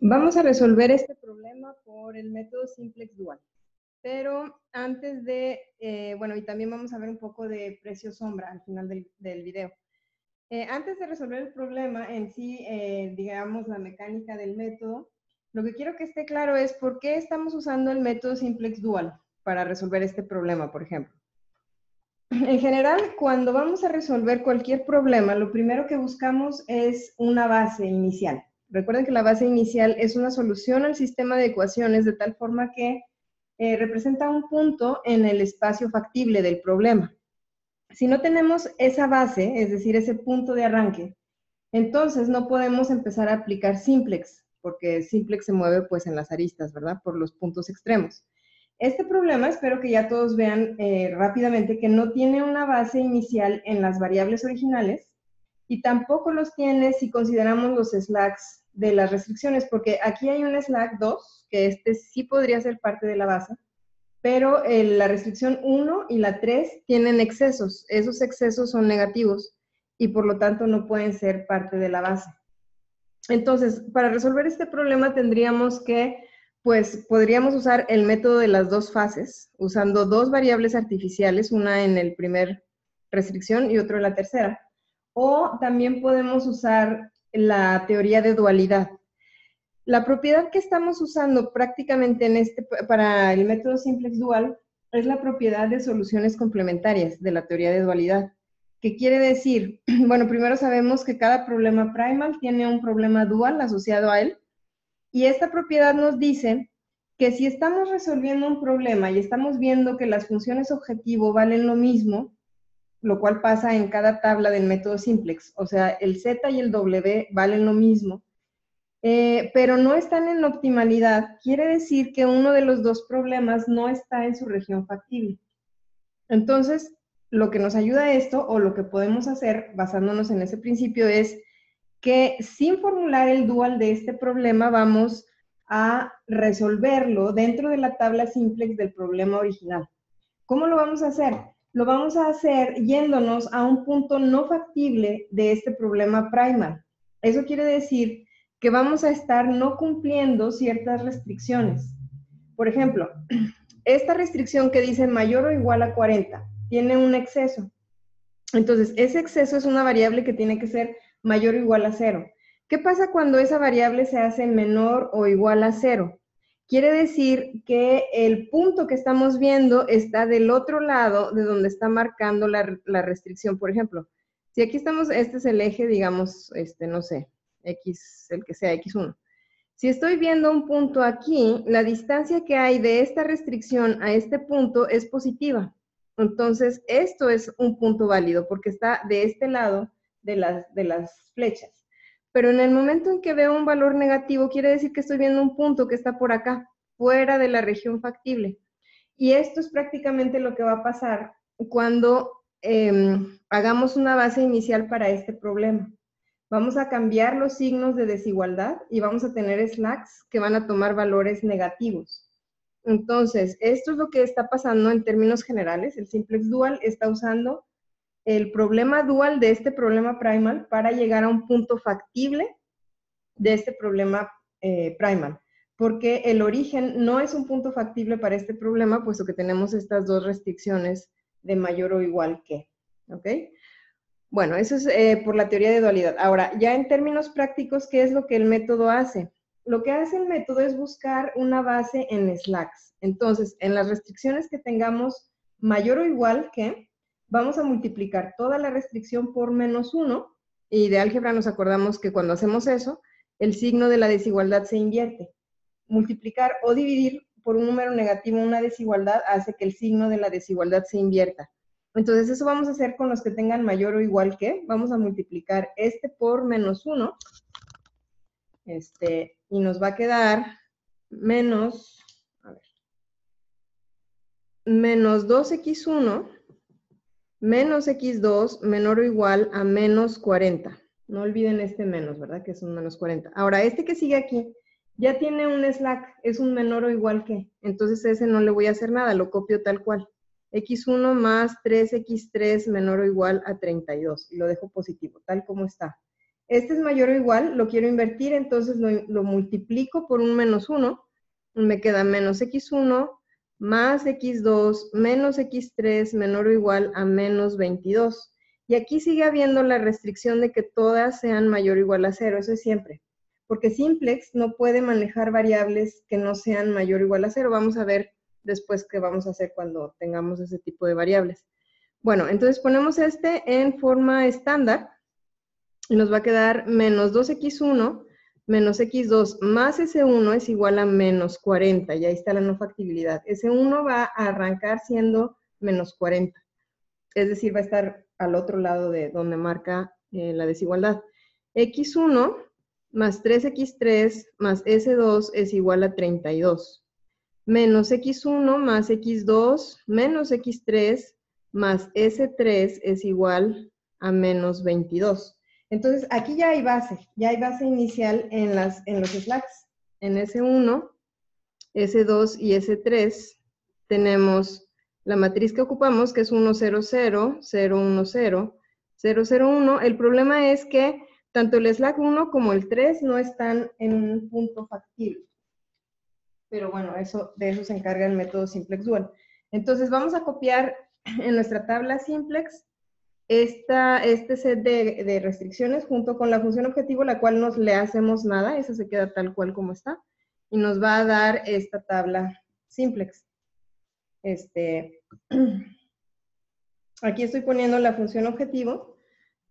Vamos a resolver este problema por el método simplex dual. Pero antes de, bueno, y también vamos a ver un poco de precio sombra al final del video. Antes de resolver el problema en sí, digamos, la mecánica del método, lo que quiero que esté claro es por qué estamos usando el método simplex dual para resolver este problema, por ejemplo. En general, cuando vamos a resolver cualquier problema, lo primero que buscamos es una base inicial. Recuerden que la base inicial es una solución al sistema de ecuaciones de tal forma que representa un punto en el espacio factible del problema. Si no tenemos esa base, es decir, ese punto de arranque, entonces no podemos empezar a aplicar simplex, porque simplex se mueve pues en las aristas, ¿verdad? Por los puntos extremos. Este problema, espero que ya todos vean rápidamente que no tiene una base inicial en las variables originales y tampoco los tiene si consideramos los slacks de las restricciones, porque aquí hay un slack 2, que este sí podría ser parte de la base, pero la restricción 1 y la 3 tienen excesos. Esos excesos son negativos y por lo tanto no pueden ser parte de la base. Entonces, para resolver este problema tendríamos que, pues, podríamos usar el método de las dos fases, usando dos variables artificiales, una en el primer restricción y otro en la tercera. O también podemos usar la teoría de dualidad. La propiedad que estamos usando prácticamente para el método simplex dual es la propiedad de soluciones complementarias de la teoría de dualidad. ¿Qué quiere decir? Bueno, primero sabemos que cada problema primal tiene un problema dual asociado a él, y esta propiedad nos dice que si estamos resolviendo un problema y estamos viendo que las funciones objetivo valen lo mismo, lo cual pasa en cada tabla del método simplex, o sea, el z y el w valen lo mismo, pero no están en optimalidad, quiere decir que uno de los dos problemas no está en su región factible. Entonces, lo que nos ayuda a esto, o lo que podemos hacer basándonos en ese principio, es que sin formular el dual de este problema vamos a resolverlo dentro de la tabla simplex del problema original. ¿Cómo lo vamos a hacer? Lo vamos a hacer yéndonos a un punto no factible de este problema primal. Eso quiere decir que vamos a estar no cumpliendo ciertas restricciones. Por ejemplo, esta restricción que dice mayor o igual a 40 tiene un exceso. Entonces, ese exceso es una variable que tiene que ser mayor o igual a 0. ¿Qué pasa cuando esa variable se hace menor o igual a 0? Quiere decir que el punto que estamos viendo está del otro lado de donde está marcando la restricción. Por ejemplo, si aquí estamos, este es el eje, digamos, no sé, X, el que sea, X1. Si estoy viendo un punto aquí, la distancia que hay de esta restricción a este punto es positiva. Entonces, esto es un punto válido porque está de este lado de las flechas. Pero en el momento en que veo un valor negativo, quiere decir que estoy viendo un punto que está por acá, fuera de la región factible. Y esto es prácticamente lo que va a pasar cuando hagamos una base inicial para este problema. Vamos a cambiar los signos de desigualdad y vamos a tener slacks que van a tomar valores negativos. Entonces, esto es lo que está pasando en términos generales. El simplex dual está usando el problema dual de este problema primal para llegar a un punto factible de este problema primal, porque el origen no es un punto factible para este problema, puesto que tenemos estas dos restricciones de mayor o igual que, ¿ok? Bueno, eso es por la teoría de dualidad. Ahora, ya en términos prácticos, ¿qué es lo que el método hace? Lo que hace el método es buscar una base en slacks. Entonces, en las restricciones que tengamos mayor o igual que, vamos a multiplicar toda la restricción por menos 1, y de álgebra nos acordamos que cuando hacemos eso, el signo de la desigualdad se invierte. Multiplicar o dividir por un número negativo una desigualdad hace que el signo de la desigualdad se invierta. Entonces, eso vamos a hacer con los que tengan mayor o igual que. Vamos a multiplicar este por menos 1. Y nos va a quedar menos 2x1 menos x2 menor o igual a menos 40. No olviden este menos, ¿verdad? Que es un menos 40. Ahora, este que sigue aquí ya tiene un slack, es un menor o igual que. Entonces, ese no le voy a hacer nada, lo copio tal cual. X1 más 3x3 menor o igual a 32. Y lo dejo positivo, tal como está. Este es mayor o igual, lo quiero invertir, entonces lo multiplico por un menos 1, me queda menos x1 más x2 menos x3 menor o igual a menos 22. Y aquí sigue habiendo la restricción de que todas sean mayor o igual a 0, eso es siempre. Porque simplex no puede manejar variables que no sean mayor o igual a 0. Vamos a ver después qué vamos a hacer cuando tengamos ese tipo de variables. Bueno, entonces ponemos este en forma estándar y nos va a quedar menos 2x1 menos x2 más S1 es igual a menos 40, y ahí está la no factibilidad. S1 va a arrancar siendo menos 40, es decir, va a estar al otro lado de donde marca la desigualdad. X1 más 3x3 más S2 es igual a 32. Menos x1 más x2 menos x3 más S3 es igual a menos 22. Entonces, aquí ya hay base inicial en los slacks. En S1, S2 y S3 tenemos la matriz que ocupamos, que es 1, 0, 0, 0, 1, 0, 0, 0, 1. El problema es que tanto el slack 1 como el 3 no están en un punto factible. Pero bueno, de eso se encarga el método simplex dual. Entonces, vamos a copiar en nuestra tabla simplex este set de restricciones junto con la función objetivo, la cual no le hacemos nada, esa se queda tal cual como está, y nos va a dar esta tabla simplex. Aquí estoy poniendo la función objetivo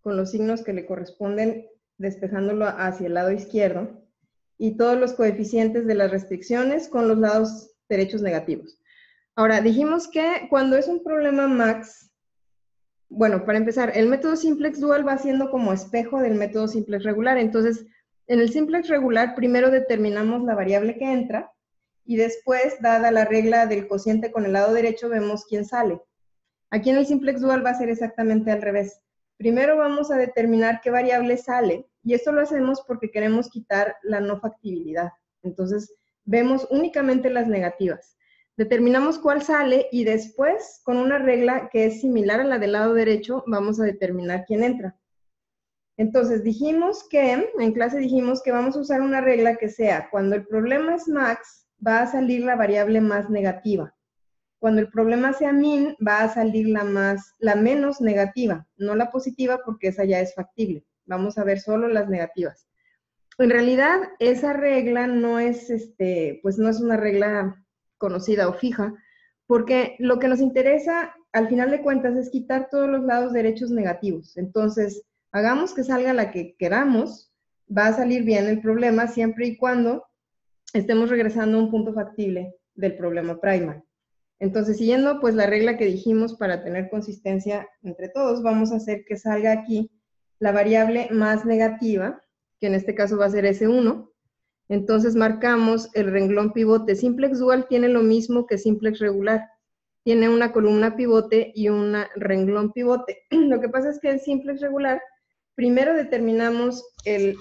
con los signos que le corresponden, despejándolo hacia el lado izquierdo, y todos los coeficientes de las restricciones con los lados derechos negativos. Ahora, dijimos que cuando es un problema max, bueno, para empezar, el método simplex dual va siendo como espejo del método simplex regular. Entonces, en el simplex regular, primero determinamos la variable que entra y después, dada la regla del cociente con el lado derecho, vemos quién sale. Aquí en el simplex dual va a ser exactamente al revés. Primero vamos a determinar qué variable sale, y esto lo hacemos porque queremos quitar la no factibilidad. Entonces, vemos únicamente las negativas. Determinamos cuál sale y después, con una regla que es similar a la del lado derecho, vamos a determinar quién entra. Entonces, en clase dijimos que vamos a usar una regla que sea, cuando el problema es max, va a salir la variable más negativa. Cuando el problema sea min, va a salir la menos negativa, no la positiva porque esa ya es factible. Vamos a ver solo las negativas. En realidad, esa regla no es, pues no es una regla conocida o fija, porque lo que nos interesa, al final de cuentas, es quitar todos los lados derechos negativos. Entonces, hagamos que salga la que queramos, va a salir bien el problema siempre y cuando estemos regresando a un punto factible del problema primal. Entonces, siguiendo pues la regla que dijimos para tener consistencia entre todos, vamos a hacer que salga aquí la variable más negativa, que en este caso va a ser S1. Entonces marcamos el renglón pivote. Simplex dual tiene lo mismo que simplex regular. Tiene una columna pivote y un renglón pivote. Lo que pasa es que en simplex regular, primero determinamos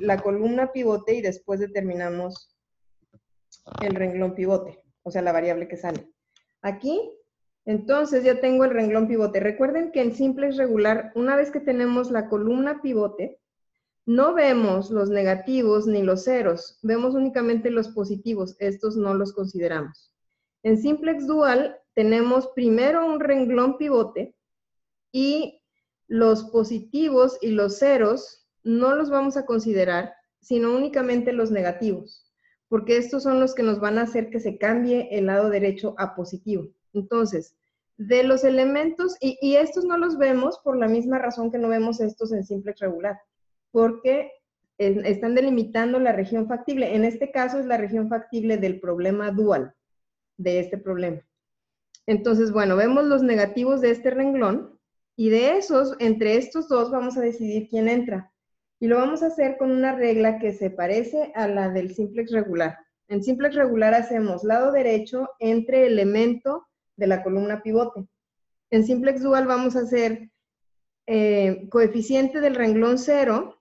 la columna pivote y después determinamos el renglón pivote, o sea, la variable que sale. Aquí, entonces ya tengo el renglón pivote. Recuerden que en simplex regular, una vez que tenemos la columna pivote, no vemos los negativos ni los ceros, vemos únicamente los positivos, estos no los consideramos. En simplex dual tenemos primero un renglón pivote y los positivos y los ceros no los vamos a considerar, sino únicamente los negativos, porque estos son los que nos van a hacer que se cambie el lado derecho a positivo. Entonces, de los elementos, y estos no los vemos por la misma razón que no vemos estos en simplex regular, porque están delimitando la región factible. En este caso es la región factible del problema dual, de este problema. Entonces, bueno, vemos los negativos de este renglón, y de esos, entre estos dos, vamos a decidir quién entra. Y lo vamos a hacer con una regla que se parece a la del simplex regular. En simplex regular hacemos lado derecho entre elemento de la columna pivote. En simplex dual vamos a hacer coeficiente del renglón 0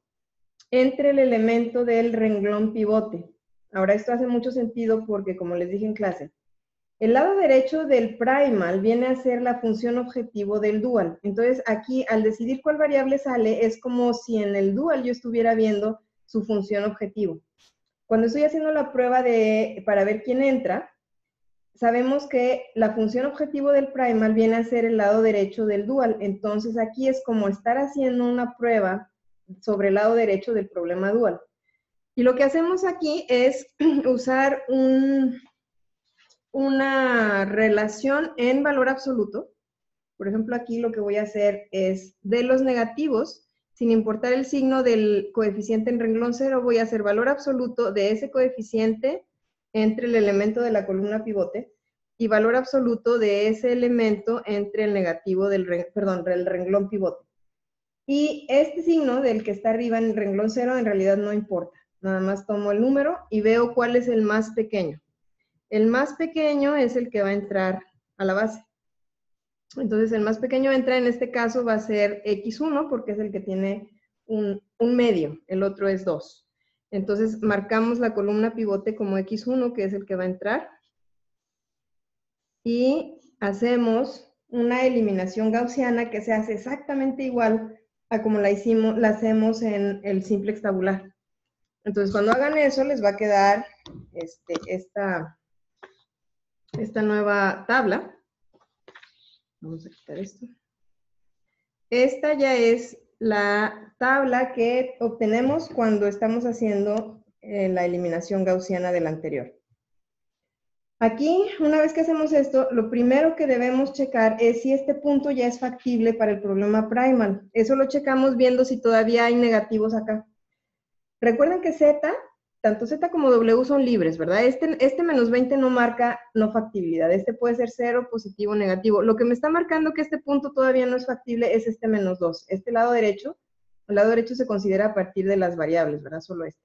entre el elemento del renglón pivote. Ahora, esto hace mucho sentido porque, como les dije en clase, El lado derecho del primal viene a ser la función objetivo del dual. Entonces, aquí, al decidir cuál variable sale, es como si en el dual yo estuviera viendo su función objetivo. Cuando estoy haciendo la prueba para ver quién entra, sabemos que la función objetivo del primal viene a ser el lado derecho del dual. Entonces, aquí es como estar haciendo una prueba sobre el lado derecho del problema dual. Y lo que hacemos aquí es usar una relación en valor absoluto. Por ejemplo, aquí lo que voy a hacer es de los negativos, sin importar el signo del coeficiente en renglón 0, voy a hacer valor absoluto de ese coeficiente entre el elemento de la columna pivote y valor absoluto de ese elemento entre el negativo del renglón pivote. Y este signo del que está arriba en el renglón 0 en realidad no importa. Nada más tomo el número y veo cuál es el más pequeño. El más pequeño es el que va a entrar a la base. Entonces, el más pequeño entra, en este caso, va a ser X1, porque es el que tiene un medio, el otro es 2. Entonces, marcamos la columna pivote como X1, que es el que va a entrar. Y hacemos una eliminación gaussiana que se hace exactamente igual a como la hacemos en el simplex tabular. Entonces, cuando hagan eso, les va a quedar esta nueva tabla. Vamos a quitar esto. Esta ya es la tabla que obtenemos cuando estamos haciendo la eliminación gaussiana del anterior. Aquí, una vez que hacemos esto, lo primero que debemos checar es si este punto ya es factible para el problema primal. Eso lo checamos viendo si todavía hay negativos acá. Recuerden que Z, tanto Z como W son libres, ¿verdad? Este menos 20 no marca no factibilidad. Este puede ser 0, positivo, o negativo. Lo que me está marcando que este punto todavía no es factible es este menos 2. Este lado derecho, el lado derecho se considera a partir de las variables, ¿verdad? Solo este.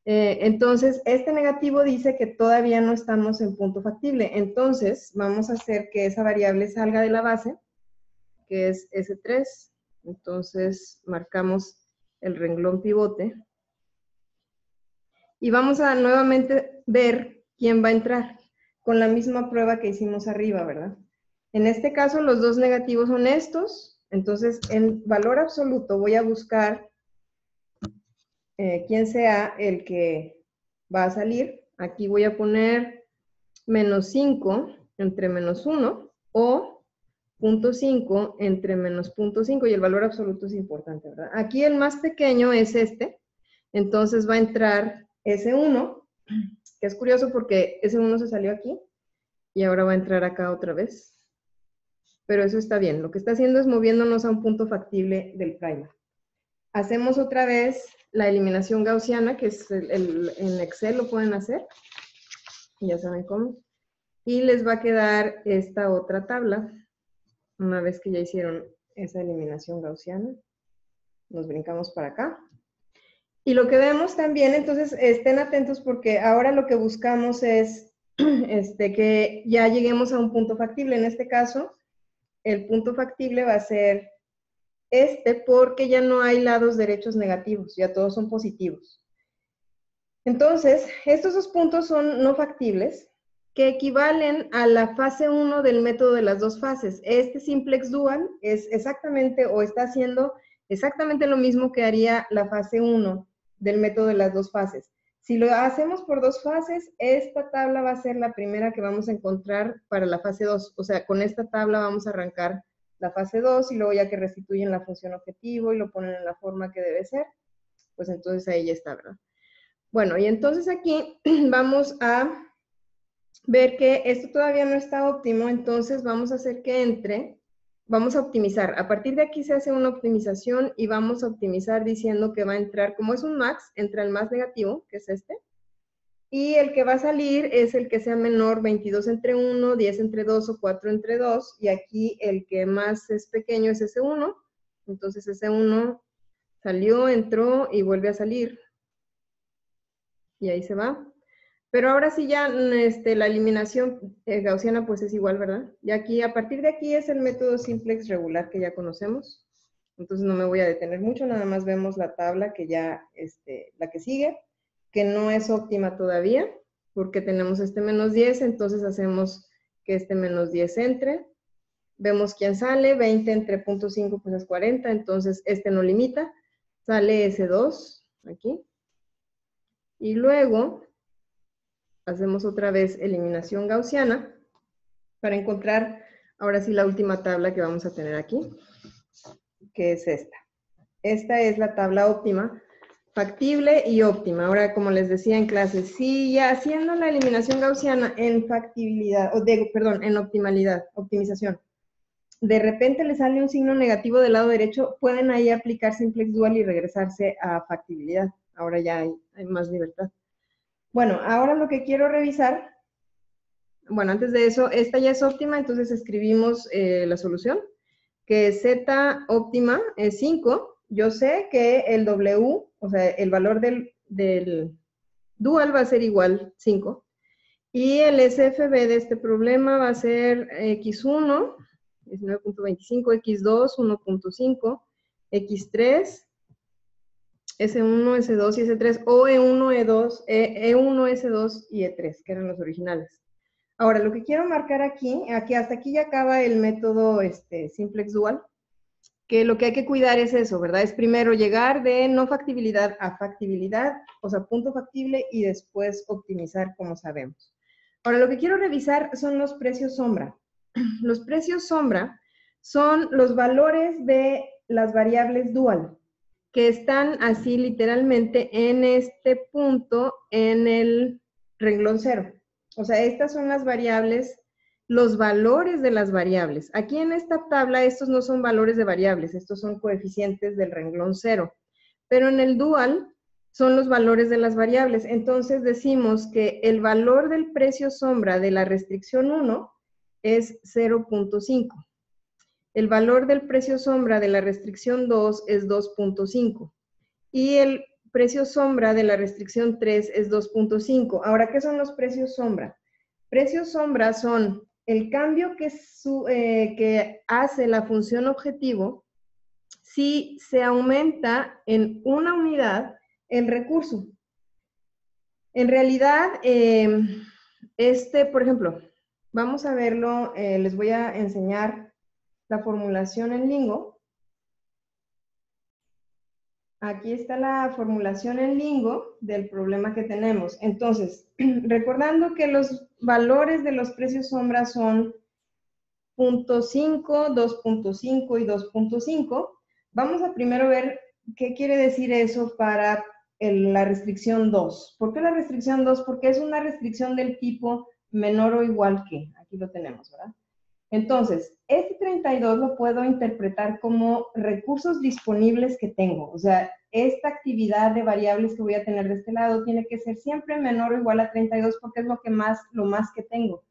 Entonces, este negativo dice que todavía no estamos en punto factible. Entonces, vamos a hacer que esa variable salga de la base, que es S3. Entonces, marcamos el renglón pivote. Y vamos a nuevamente ver quién va a entrar, con la misma prueba que hicimos arriba, ¿verdad? En este caso, los dos negativos son estos. Entonces, en valor absoluto voy a buscar quién sea el que va a salir. Aquí voy a poner menos 5 entre menos 1 o 0.5 entre menos 0.5 y el valor absoluto es importante, ¿verdad? Aquí el más pequeño es este, entonces va a entrar S1, que es curioso porque S1 se salió aquí y ahora va a entrar acá otra vez. Pero eso está bien, lo que está haciendo es moviéndonos a un punto factible del primer. Hacemos otra vez la eliminación gaussiana, que es en Excel lo pueden hacer, ya saben cómo. Y les va a quedar esta otra tabla, una vez que ya hicieron esa eliminación gaussiana. Nos brincamos para acá. Y lo que vemos también, entonces estén atentos porque ahora lo que buscamos es que ya lleguemos a un punto factible. En este caso, el punto factible va a ser porque ya no hay lados derechos negativos, ya todos son positivos. Entonces, estos dos puntos son no factibles, que equivalen a la fase 1 del método de las dos fases. Este simplex dual es exactamente, o está haciendo exactamente lo mismo que haría la fase 1 del método de las dos fases. Si lo hacemos por dos fases, esta tabla va a ser la primera que vamos a encontrar para la fase 2. O sea, con esta tabla vamos a arrancar la fase 2 y luego ya que restituyen la función objetivo y lo ponen en la forma que debe ser, pues entonces ahí ya está, ¿verdad? Bueno, y entonces aquí vamos a ver que esto todavía no está óptimo, entonces vamos a hacer que entre, vamos a optimizar. A partir de aquí se hace una optimización y vamos a optimizar diciendo que va a entrar, como es un max, entra el más negativo, que es este, y el que va a salir es el que sea menor, 22 entre 1, 10 entre 2 o 4 entre 2, y aquí el que más es pequeño es ese 1, entonces ese 1 salió, entró y vuelve a salir, y ahí se va. Pero ahora sí ya la eliminación gaussiana pues es igual, ¿verdad? Y aquí, a partir de aquí es el método simplex regular que ya conocemos. Entonces no me voy a detener mucho, nada más vemos la tabla que ya, la que sigue, que no es óptima todavía. porque tenemos este menos 10, entonces hacemos que este menos 10 entre. Vemos quién sale, 20 entre 0.5 pues es 40, entonces este no limita. Sale ese 2 aquí. Y luego hacemos otra vez eliminación gaussiana para encontrar ahora sí la última tabla que vamos a tener aquí, que es esta. Esta es la tabla óptima, factible y óptima. Ahora, como les decía en clase, si ya haciendo la eliminación gaussiana en factibilidad, perdón, en optimalidad, optimización, de repente le sale un signo negativo del lado derecho, pueden ahí aplicar simplex dual y regresarse a factibilidad. Ahora ya hay más libertad. Bueno, ahora lo que quiero revisar, bueno, antes de eso, esta ya es óptima, entonces escribimos la solución, que z óptima es 5. Yo sé que el W, o sea, el valor del dual va a ser igual 5. Y el SFB de este problema va a ser x1, 19.25, x2, 1.5, x3, S1, S2 y S3, o E1, E2, E1, S2 y E3, que eran los originales. Ahora, lo que quiero marcar aquí hasta aquí ya acaba el método simplex dual, que lo que hay que cuidar es eso, ¿verdad? Es primero llegar de no factibilidad a factibilidad, o sea, punto factible, y después optimizar, como sabemos. Ahora, lo que quiero revisar son los precios sombra. Los precios sombra son los valores de las variables dual, que están así literalmente en este punto en el renglón 0. O sea, estas son las variables, los valores de las variables. Aquí en esta tabla estos no son valores de variables, estos son coeficientes del renglón 0. Pero en el dual son los valores de las variables. Entonces decimos que el valor del precio sombra de la restricción 1 es 0.5. El valor del precio sombra de la restricción 2 es 2.5. Y el precio sombra de la restricción 3 es 2.5. Ahora, ¿qué son los precios sombra? Precios sombra son el cambio que hace la función objetivo si se aumenta en una unidad el recurso. En realidad, por ejemplo, vamos a verlo, les voy a enseñar la formulación en Lingo. Aquí está la formulación en Lingo del problema que tenemos. Entonces, recordando que los valores de los precios sombra son 0.5, 2.5 y 2.5, vamos a primero ver qué quiere decir eso para la restricción 2. ¿Por qué la restricción 2? Porque es una restricción del tipo menor o igual que. Aquí lo tenemos, ¿verdad? Entonces, este 32 lo puedo interpretar como recursos disponibles que tengo. O sea, esta actividad de variables que voy a tener de este lado tiene que ser siempre menor o igual a 32 porque es lo más que tengo.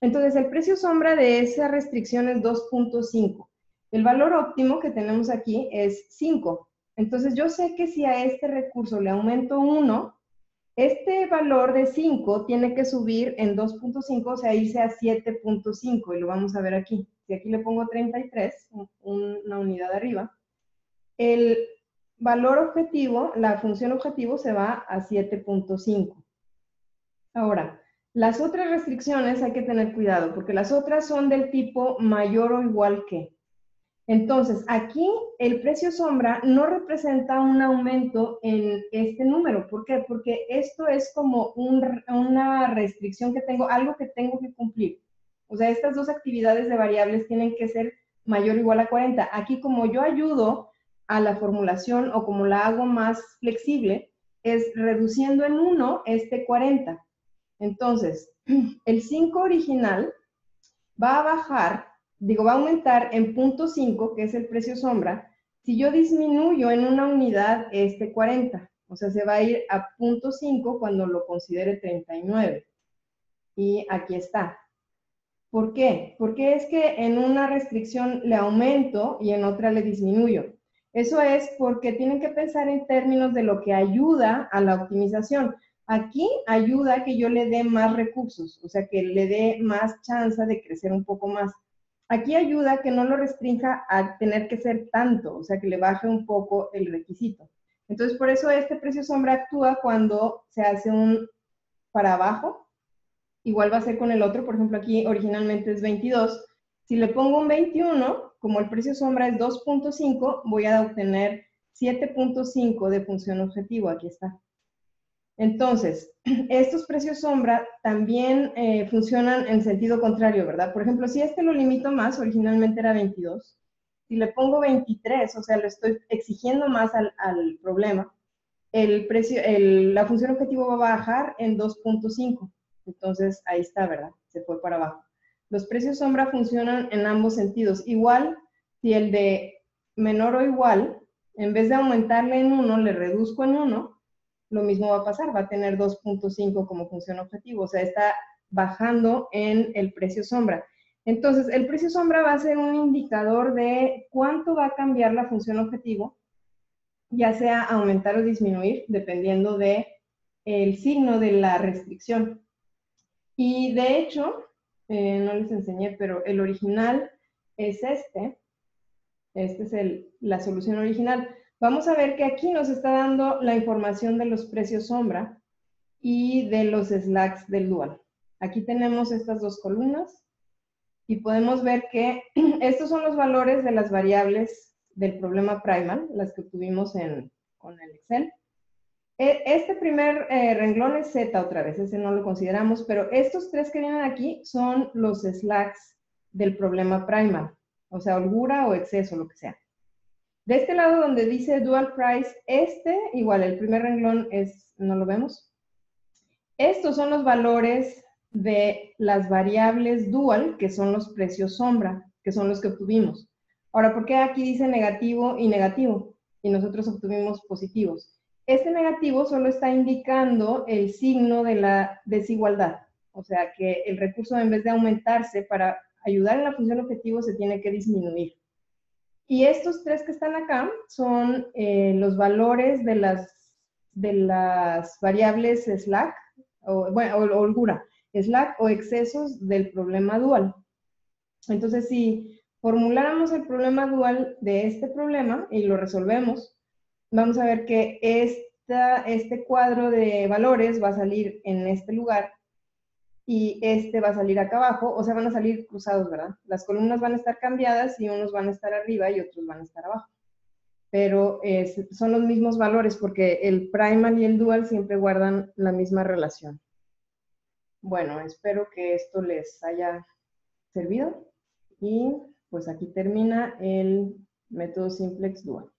Entonces, el precio sombra de esa restricción es 2.5. El valor óptimo que tenemos aquí es 5. Entonces, yo sé que si a este recurso le aumento 1, este valor de 5 tiene que subir en 2.5, o sea, irse a 7.5, y lo vamos a ver aquí. Si aquí le pongo 33, una unidad arriba, el valor objetivo, la función objetivo se va a 7.5. Ahora, las otras restricciones hay que tener cuidado, porque las otras son del tipo mayor o igual que. Entonces, aquí el precio sombra no representa un aumento en este número. ¿Por qué? Porque esto es como una restricción que tengo, algo que tengo que cumplir. O sea, estas dos actividades de variables tienen que ser mayor o igual a 40. Aquí, como yo ayudo a la formulación o como la hago más flexible, es reduciendo en 1 este 40. Entonces, el 5 original va a bajar, va a aumentar en 0.5, que es el precio sombra, si yo disminuyo en una unidad este 40. O sea, se va a ir a 0.5 cuando lo considere 39. Y aquí está. ¿Por qué? Porque es que en una restricción le aumento y en otra le disminuyo. Eso es porque tienen que pensar en términos de lo que ayuda a la optimización. Aquí ayuda a que yo le dé más recursos, o sea, que le dé más chance de crecer un poco más. Aquí ayuda a que no lo restrinja a tener que ser tanto, o sea, que le baje un poco el requisito. Entonces, por eso este precio sombra actúa cuando se hace un para abajo. Igual va a ser con el otro, por ejemplo, aquí originalmente es 22. Si le pongo un 21, como el precio sombra es 2.5, voy a obtener 7.5 de función objetivo, aquí está. Entonces, estos precios sombra también funcionan en sentido contrario, ¿verdad? Por ejemplo, si este lo limito más, originalmente era 22, si le pongo 23, o sea, le estoy exigiendo más al problema, la función objetivo va a bajar en 2.5. Entonces, ahí está, ¿verdad? Se fue para abajo. Los precios sombra funcionan en ambos sentidos. Igual, si el de menor o igual, en vez de aumentarle en 1, le reduzco en 1, lo mismo va a pasar, va a tener 2.5 como función objetivo, o sea, está bajando en el precio sombra. Entonces, el precio sombra va a ser un indicador de cuánto va a cambiar la función objetivo, ya sea aumentar o disminuir, dependiendo de el signo de la restricción. Y de hecho, no les enseñé, pero el original es este. Esta es la solución original. Vamos a ver que aquí nos está dando la información de los precios sombra y de los slacks del dual. Aquí tenemos estas dos columnas y podemos ver que estos son los valores de las variables del problema primal, las que obtuvimos con el Excel. Este primer renglón es Z otra vez, ese no lo consideramos, pero estos tres que vienen aquí son los slacks del problema primal, o sea, holgura o exceso, lo que sea. De este lado donde dice dual price, igual el primer renglón no lo vemos. Estos son los valores de las variables dual, que son los precios sombra, que son los que obtuvimos. Ahora, ¿por qué aquí dice negativo y negativo? Y nosotros obtuvimos positivos. Este negativo solo está indicando el signo de la desigualdad. O sea, que el recurso, en vez de aumentarse para ayudar en la función objetivo, se tiene que disminuir. Y estos tres que están acá son los valores de las variables slack, o holgura, slack o excesos del problema dual. Entonces, si formuláramos el problema dual de este problema y lo resolvemos, vamos a ver que este cuadro de valores va a salir en este lugar y este va a salir acá abajo, o sea, van a salir cruzados, ¿verdad? Las columnas van a estar cambiadas y unos van a estar arriba y otros van a estar abajo. Pero son los mismos valores porque el primal y el dual siempre guardan la misma relación. Bueno, espero que esto les haya servido y pues aquí termina el método simplex dual.